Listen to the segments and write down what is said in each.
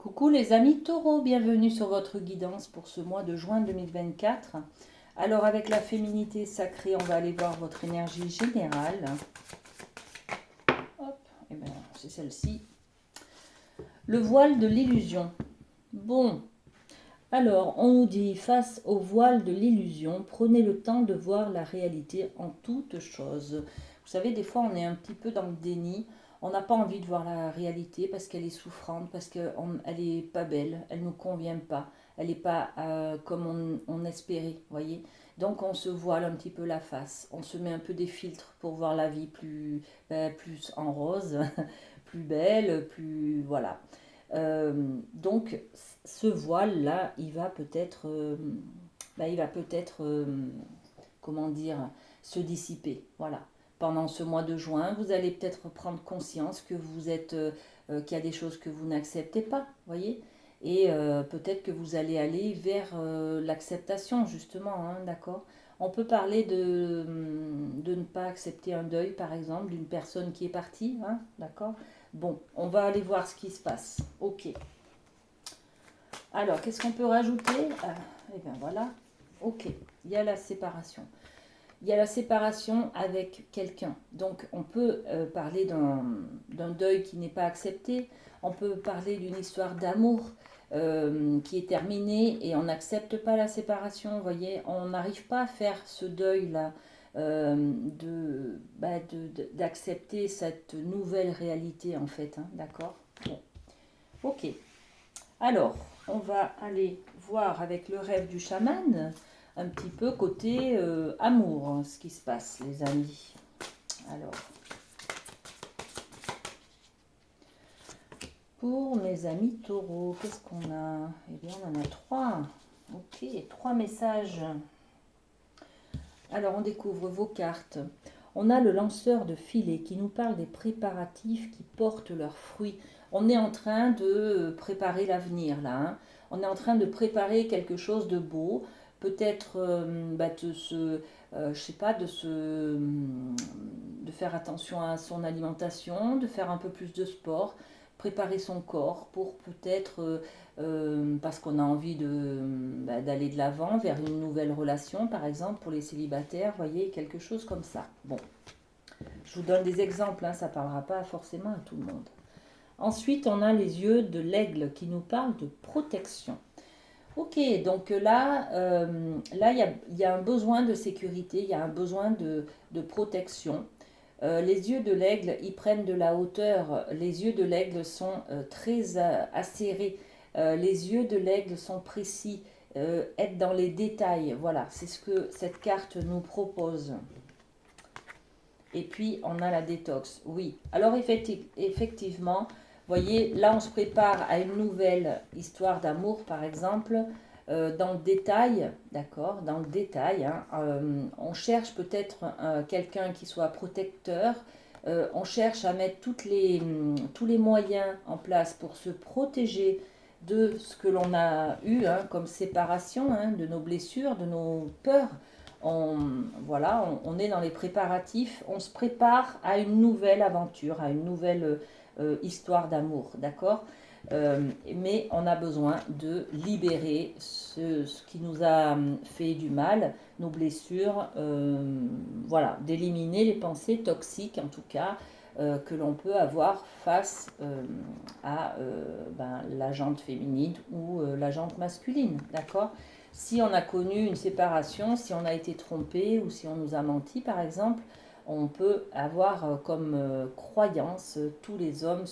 Coucou les amis taureaux, bienvenue sur votre guidance pour ce mois de juin 2024. Alors avec la féminité sacrée, on va aller voir votre énergie générale. Hop, et bien c'est celle-ci. Le voile de l'illusion. Bon, alors on nous dit face au voile de l'illusion, prenez le temps de voir la réalité en toutes choses. Vous savez, des fois on est un petit peu dans le déni. On n'a pas envie de voir la réalité parce qu'elle est souffrante, parce qu'elle n'est pas belle, elle ne nous convient pas, elle n'est pas comme on espérait, voyez. Donc on se voile un petit peu la face, on se met un peu des filtres pour voir la vie plus en rose, plus belle, plus voilà. Donc ce voile-là, il va peut-être, comment dire, se dissiper. Voilà. Pendant ce mois de juin, vous allez peut-être prendre conscience que qu'il y a des choses que vous n'acceptez pas, voyez. Et peut-être que vous allez aller vers l'acceptation, justement, hein, d'accord. On peut parler de ne pas accepter un deuil, par exemple, d'une personne qui est partie, hein, d'accord. Bon, on va aller voir ce qui se passe. Ok. Alors, qu'est-ce qu'on peut rajouter? Eh bien voilà. Ok. Il y a la séparation. Il y a la séparation avec quelqu'un. Donc, on peut parler d'un deuil qui n'est pas accepté. On peut parler d'une histoire d'amour qui est terminée et on n'accepte pas la séparation. Vous voyez, on n'arrive pas à faire ce deuil-là, d'accepter cette nouvelle réalité, en fait. Hein, d'accord. Bon. Ok. Alors, on va aller voir avec le rêve du chaman un petit peu côté amour, hein, ce qui se passe, les amis. Alors, pour mes amis taureaux, qu'est-ce qu'on a? Eh bien, on en a trois. Ok, trois messages. Alors, on découvre vos cartes. On a le lanceur de filet qui nous parle des préparatifs qui portent leurs fruits. On est en train de préparer l'avenir là. Hein. On est en train de préparer quelque chose de beau. Peut-être je sais pas, de faire attention à son alimentation, de faire un peu plus de sport, préparer son corps pour peut-être parce qu'on a envie d'aller de l'avant vers une nouvelle relation, par exemple pour les célibataires, voyez, quelque chose comme ça. Bon, je vous donne des exemples, hein, ça ne parlera pas forcément à tout le monde. Ensuite, on a les yeux de l'aigle qui nous parlent de protection. Ok, donc là il y a un besoin de sécurité, il y a un besoin de protection. Les yeux de l'aigle, ils prennent de la hauteur. Les yeux de l'aigle sont très acérés. Les yeux de l'aigle sont précis. Être dans les détails. Voilà, c'est ce que cette carte nous propose. Et puis, on a la détox. Oui. Alors, effectivement, voyez, là, on se prépare à une nouvelle histoire d'amour, par exemple, dans le détail, d'accord, dans le détail. Hein, on cherche peut-être quelqu'un qui soit protecteur. On cherche à mettre tous les moyens en place pour se protéger de ce que l'on a eu hein, comme séparation, hein, de nos blessures, de nos peurs. On est dans les préparatifs, on se prépare à une nouvelle aventure, à une nouvelle histoire d'amour, d'accord. Mais on a besoin de libérer ce qui nous a fait du mal, nos blessures, voilà, d'éliminer les pensées toxiques en tout cas que l'on peut avoir face à la jante féminine ou la jante masculine, d'accord. Si on a connu une séparation, si on a été trompé ou si on nous a menti par exemple, on peut avoir comme croyance tous les hommes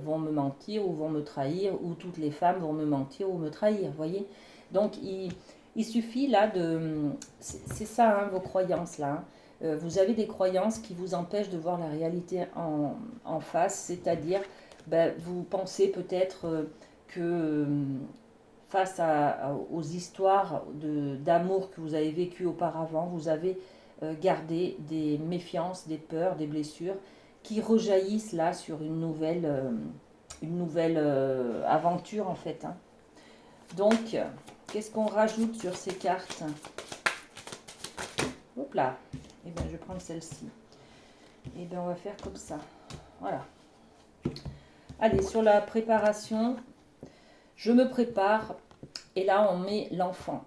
vont me mentir ou vont me trahir ou toutes les femmes vont me mentir ou me trahir, voyez. Donc il suffit là c'est ça hein, vos croyances là. Hein. Vous avez des croyances qui vous empêchent de voir la réalité en face, c'est-à-dire vous pensez peut-être que face aux histoires d'amour que vous avez vécues auparavant, vous avez gardé des méfiances, des peurs, des blessures qui rejaillissent là sur une nouvelle aventure en fait. Hein. Donc, qu'est-ce qu'on rajoute sur ces cartes? Hop là. Eh bien, je vais prendre celle-ci. Eh bien, on va faire comme ça. Voilà. Allez, sur la préparation, Je me prépare, et là on met l'enfant.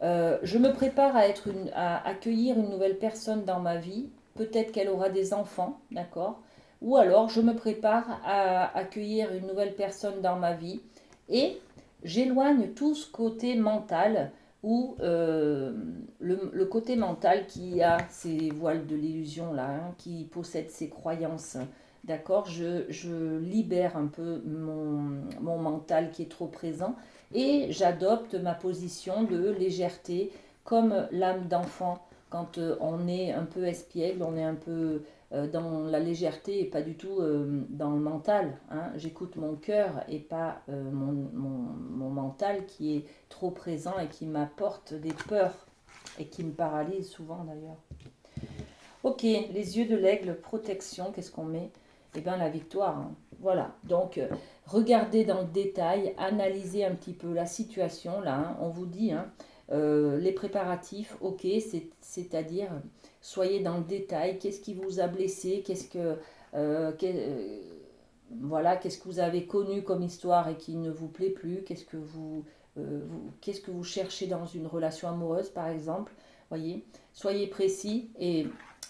Je me prépare à accueillir une nouvelle personne dans ma vie. Peut-être qu'elle aura des enfants, d'accord? Ou alors je me prépare à accueillir une nouvelle personne dans ma vie et j'éloigne tout ce côté mental ou le côté mental qui a ces voiles de l'illusion là, hein, qui possède ces croyances. D'accord, je libère un peu mon mental qui est trop présent et j'adopte ma position de légèreté comme l'âme d'enfant. Quand on est un peu espiègle, on est un peu dans la légèreté et pas du tout dans le mental, hein. J'écoute mon cœur et pas mon mental qui est trop présent et qui m'apporte des peurs et qui me paralyse souvent d'ailleurs. Ok, les yeux de l'aigle, protection, qu'est-ce qu'on met? Eh bien la victoire, hein. Voilà, donc regardez dans le détail, analysez un petit peu la situation là, hein. On vous dit, hein, les préparatifs, ok, c'est-à-dire soyez dans le détail, qu'est-ce qui vous a blessé, voilà, qu'est-ce que vous avez connu comme histoire et qui ne vous plaît plus, qu'est-ce que vous cherchez dans une relation amoureuse par exemple, voyez, soyez précis et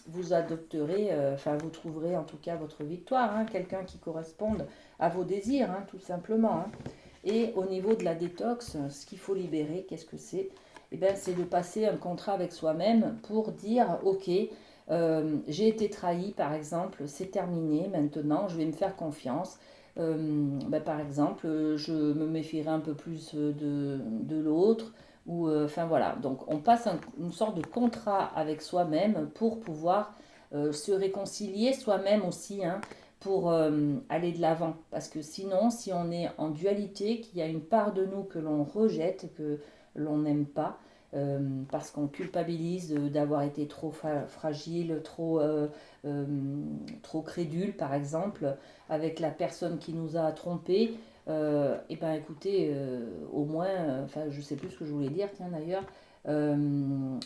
vous adopterez, enfin vous trouverez en tout cas votre victoire, hein, quelqu'un qui corresponde à vos désirs, hein, tout simplement, hein. Et au niveau de la détox, ce qu'il faut libérer, qu'est-ce que c'est? Eh bien, c'est de passer un contrat avec soi-même pour dire, ok, j'ai été trahi par exemple, c'est terminé, maintenant je vais me faire confiance. Par exemple, je me méfierai un peu plus de l'autre, ou enfin voilà, donc on passe une sorte de contrat avec soi-même pour pouvoir se réconcilier soi-même aussi, hein, pour aller de l'avant. Parce que sinon, si on est en dualité, qu'il y a une part de nous que l'on rejette, que l'on n'aime pas, parce qu'on culpabilise d'avoir été trop fragile, euh, trop crédule par exemple, avec la personne qui nous a trompés, et ben écoutez, au moins, enfin je sais plus ce que je voulais dire, tiens d'ailleurs,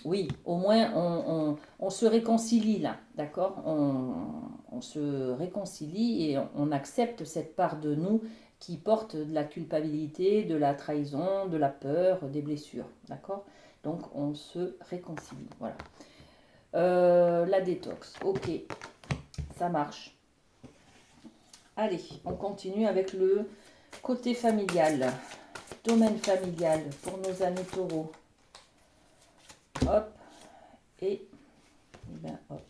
oui, au moins on se réconcilie là, d'accord, on se réconcilie et on accepte cette part de nous qui porte de la culpabilité, de la trahison, de la peur, des blessures, d'accord. Donc on se réconcilie, voilà. La détox, ok, ça marche. Allez, on continue avec le côté familial, domaine familial pour nos amis taureaux. Hop, et ben hop.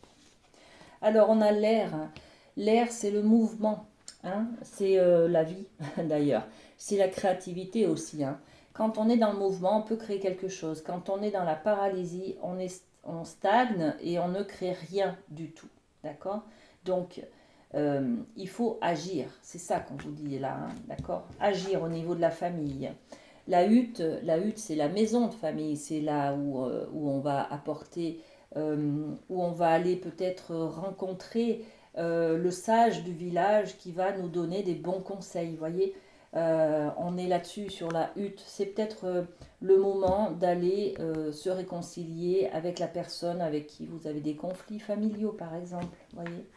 Alors on a l'air. L'air, c'est le mouvement, hein, c'est la vie d'ailleurs. C'est la créativité aussi, hein. Quand on est dans le mouvement, on peut créer quelque chose. Quand on est dans la paralysie, on stagne et on ne crée rien du tout. D'accord? Donc, il faut agir. C'est ça qu'on vous dit là, hein, d'accord? Agir au niveau de la famille. La hutte, c'est la maison de famille. C'est là où on va apporter, où on va aller peut-être rencontrer le sage du village qui va nous donner des bons conseils. Vous voyez, on est là-dessus sur la hutte. C'est peut-être le moment d'aller se réconcilier avec la personne avec qui vous avez des conflits familiaux, par exemple. Voyez.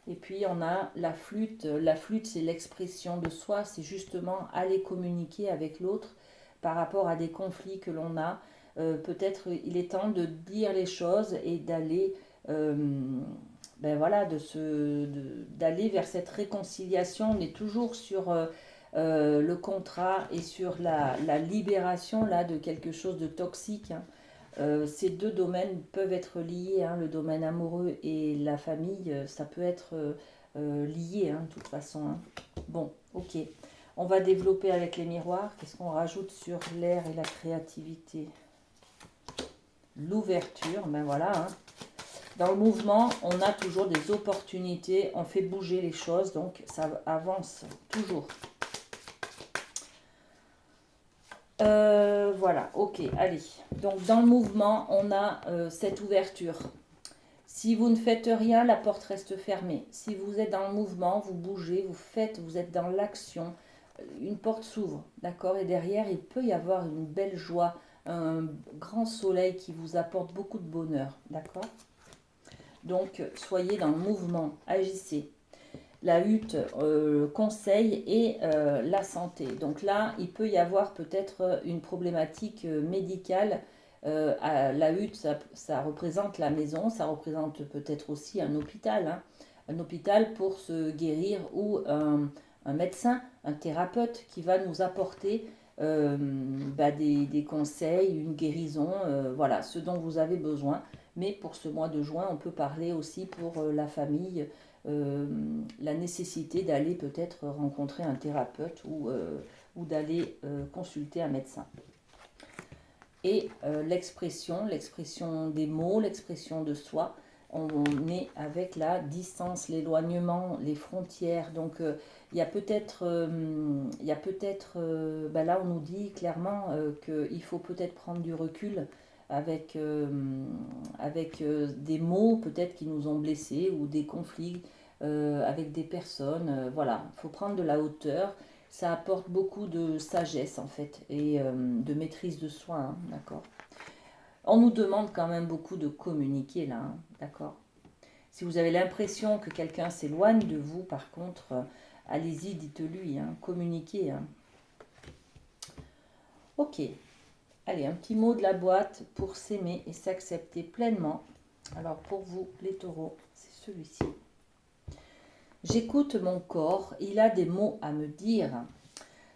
Et puis on a la flûte. La flûte, c'est l'expression de soi. C'est justement aller communiquer avec l'autre par rapport à des conflits que l'on a. Peut-être il est temps de dire les choses et d'aller ben voilà, d'aller vers cette réconciliation. On est toujours sur le contrat et sur la libération là, de quelque chose de toxique, hein. Ces deux domaines peuvent être liés, hein, le domaine amoureux et la famille, ça peut être lié, hein, de toute façon, hein. Bon, ok. On va développer avec les miroirs. Qu'est-ce qu'on rajoute sur l'air et la créativité? L'ouverture, ben voilà, hein. Dans le mouvement, on a toujours des opportunités, on fait bouger les choses, donc ça avance toujours. Voilà, ok, allez. Donc dans le mouvement, on a cette ouverture. Si vous ne faites rien, la porte reste fermée. Si vous êtes dans le mouvement, vous bougez, vous faites, vous êtes dans l'action, une porte s'ouvre, d'accord? Et derrière, il peut y avoir une belle joie, un grand soleil qui vous apporte beaucoup de bonheur, d'accord? Donc, soyez dans le mouvement, agissez. la hutte, conseil et la santé. Donc là, il peut y avoir peut-être une problématique médicale. La hutte, ça représente la maison, ça représente peut-être aussi un hôpital, hein. Un hôpital pour se guérir ou un médecin, un thérapeute qui va nous apporter des conseils, une guérison, voilà, ce dont vous avez besoin. Mais pour ce mois de juin, on peut parler aussi pour la famille, euh, la nécessité d'aller peut-être rencontrer un thérapeute ou d'aller consulter un médecin. Et l'expression des mots, l'expression de soi, on est avec la distance, l'éloignement, les frontières. Donc il y a peut-être, là on nous dit clairement qu'il faut peut-être prendre du recul avec des mots peut-être qui nous ont blessés ou des conflits avec des personnes. Voilà, il faut prendre de la hauteur. Ça apporte beaucoup de sagesse en fait et de maîtrise de soi, hein, d'accord. On nous demande quand même beaucoup de communiquer là, hein, d'accord. Si vous avez l'impression que quelqu'un s'éloigne de vous, par contre, allez-y, dites-lui, hein, communiquez, hein. Ok, allez, un petit mot de la boîte pour s'aimer et s'accepter pleinement. Alors pour vous, les taureaux, c'est celui-ci. J'écoute mon corps, il a des mots à me dire.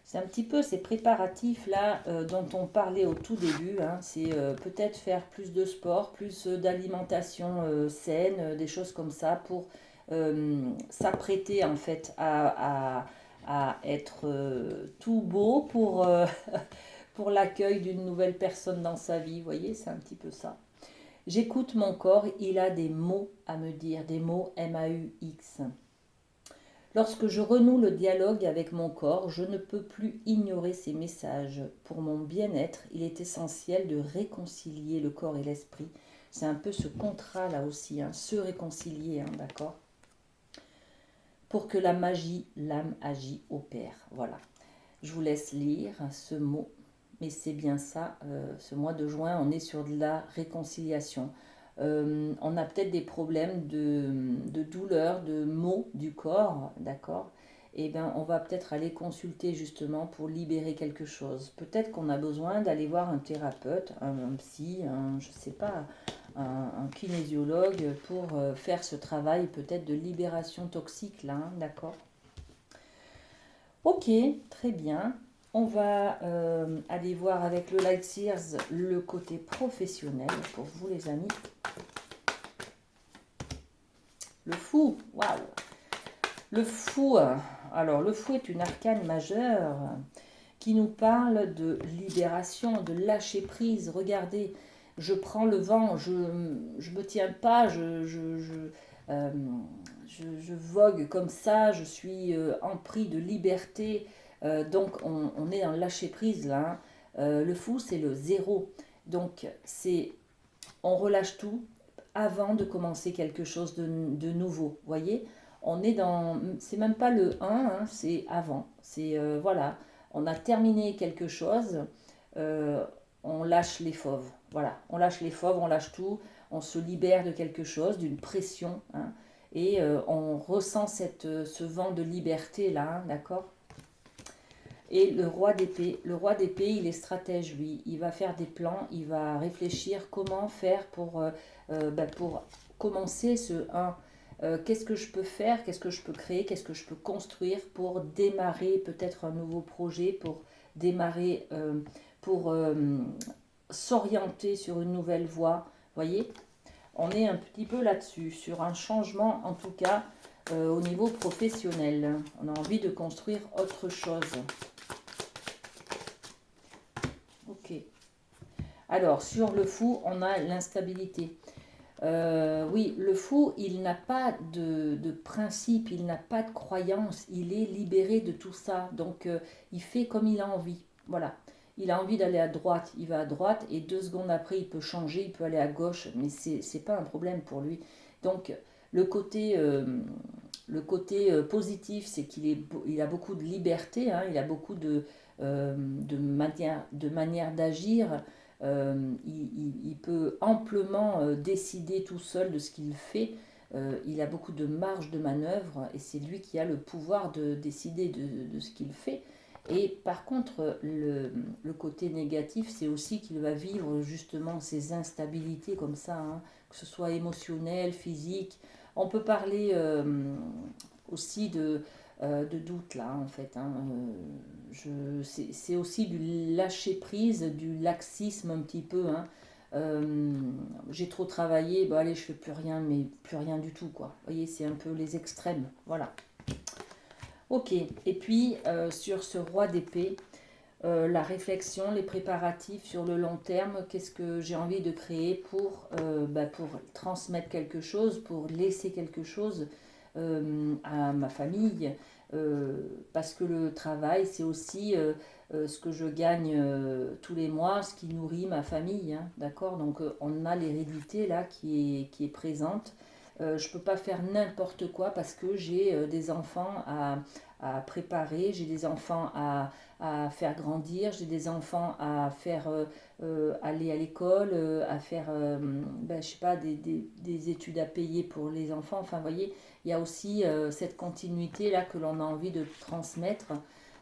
C'est un petit peu ces préparatifs là dont on parlait au tout début, hein. C'est peut-être faire plus de sport, plus d'alimentation saine, des choses comme ça pour s'apprêter en fait à être tout beau pour l'accueil d'une nouvelle personne dans sa vie. Vous voyez, c'est un petit peu ça. J'écoute mon corps, il a des mots à me dire, des mots MAUX. Lorsque je renoue le dialogue avec mon corps, je ne peux plus ignorer ces messages. Pour mon bien-être, il est essentiel de réconcilier le corps et l'esprit. C'est un peu ce contrat là aussi, hein, se réconcilier, hein, d'accord. Pour que la magie, l'âme agit, opère. Voilà. Je vous laisse lire ce mot. Mais c'est bien ça, ce mois de juin, on est sur de la réconciliation. On a peut-être des problèmes de douleur, de maux du corps, d'accord. Et bien, on va peut-être aller consulter justement pour libérer quelque chose. Peut-être qu'on a besoin d'aller voir un thérapeute, un psy, je ne sais pas, un kinésiologue pour faire ce travail peut-être de libération toxique là, hein, d'accord. Ok, très bien. On va aller voir avec le Light Sears le côté professionnel pour vous les amis. Le fou, waouh. Le fou, alors le fou est une arcane majeure qui nous parle de libération, de lâcher prise. Regardez, je prends le vent, je ne me tiens pas, euh, je vogue comme ça, je suis empris de liberté. Donc on est dans le lâcher prise là, hein. Le fou c'est le zéro. Donc c'est on relâche tout avant de commencer quelque chose de nouveau. Voyez, on est dans, c'est même pas le un, hein, c'est avant. C'est voilà, on a terminé quelque chose, euh, on lâche les fauves. Voilà, on lâche les fauves, on lâche tout, on se libère de quelque chose, d'une pression, hein, et on ressent ce vent de liberté là, hein, d'accord. Et le roi d'épée, il est stratège, lui. Il va faire des plans, il va réfléchir comment faire pour commencer ce 1. Qu'est-ce que je peux faire, qu'est-ce que je peux créer, qu'est-ce que je peux construire pour démarrer peut-être un nouveau projet, pour démarrer, pour s'orienter sur une nouvelle voie. Voyez, on est un petit peu là-dessus, sur un changement en tout cas au niveau professionnel. On a envie de construire autre chose. Ok. Alors, sur le fou, on a l'instabilité. Oui, le fou, il n'a pas de principe, il n'a pas de croyance, il est libéré de tout ça. Donc, il fait comme il a envie. Voilà. Il a envie d'aller à droite, il va à droite, et 2 secondes après, il peut changer, il peut aller à gauche, mais c'est pas un problème pour lui. Donc, le côté, positif, c'est il a beaucoup de liberté, hein, il a beaucoup de manière d'agir. Il peut amplement décider tout seul de ce qu'il fait. il a beaucoup de marge de manœuvre et c'est lui qui a le pouvoir de décider de ce qu'il fait. Et par contre, le côté négatif, c'est aussi qu'il va vivre justement ces instabilités comme ça, hein, que ce soit émotionnel, physique. On peut parler aussi de doute là, en fait. Hein. C'est aussi du lâcher prise, du laxisme un petit peu. Hein. J'ai trop travaillé, bah allez, je fais plus rien, mais plus rien du tout, quoi. Vous voyez, c'est un peu les extrêmes. Voilà. Ok, et puis sur ce roi d'épée, la réflexion, les préparatifs sur le long terme, qu'est-ce que j'ai envie de créer pour transmettre quelque chose, pour laisser quelque chose à ma famille, parce que le travail, c'est aussi ce que je gagne tous les mois, ce qui nourrit ma famille, hein, d'accord? Donc on a l'hérédité là qui est présente. Je ne peux pas faire n'importe quoi parce que j'ai des enfants à préparer, j'ai des enfants à faire grandir, j'ai des enfants à faire aller à l'école, à faire, je sais pas, des études à payer pour les enfants. Enfin, vous voyez, il y a aussi cette continuité-là que l'on a envie de transmettre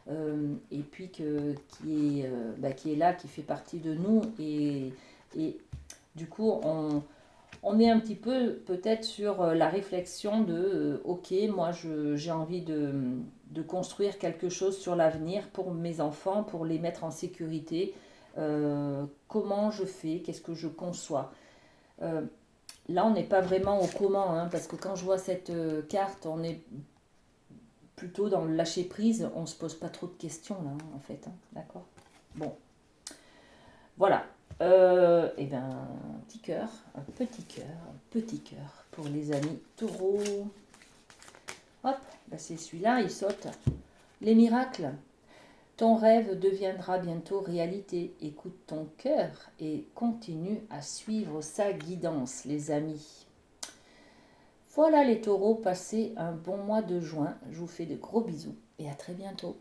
et puis qui est là, qui fait partie de nous. Et du coup, on est un petit peu peut-être sur la réflexion de ok, moi j'ai envie de construire quelque chose sur l'avenir pour mes enfants, pour les mettre en sécurité. Comment je fais, qu'est-ce que je conçois. Euh, Là, on n'est pas vraiment au comment, hein, parce que quand je vois cette carte, on est plutôt dans le lâcher prise, on se pose pas trop de questions là, hein, en fait. Hein, d'accord. Bon, voilà. Et ben, un petit cœur pour les amis taureaux. Hop, ben c'est celui-là, il saute. Les miracles. Ton rêve deviendra bientôt réalité. Écoute ton cœur et continue à suivre sa guidance, les amis. Voilà les taureaux, passez un bon mois de juin. Je vous fais de gros bisous et à très bientôt.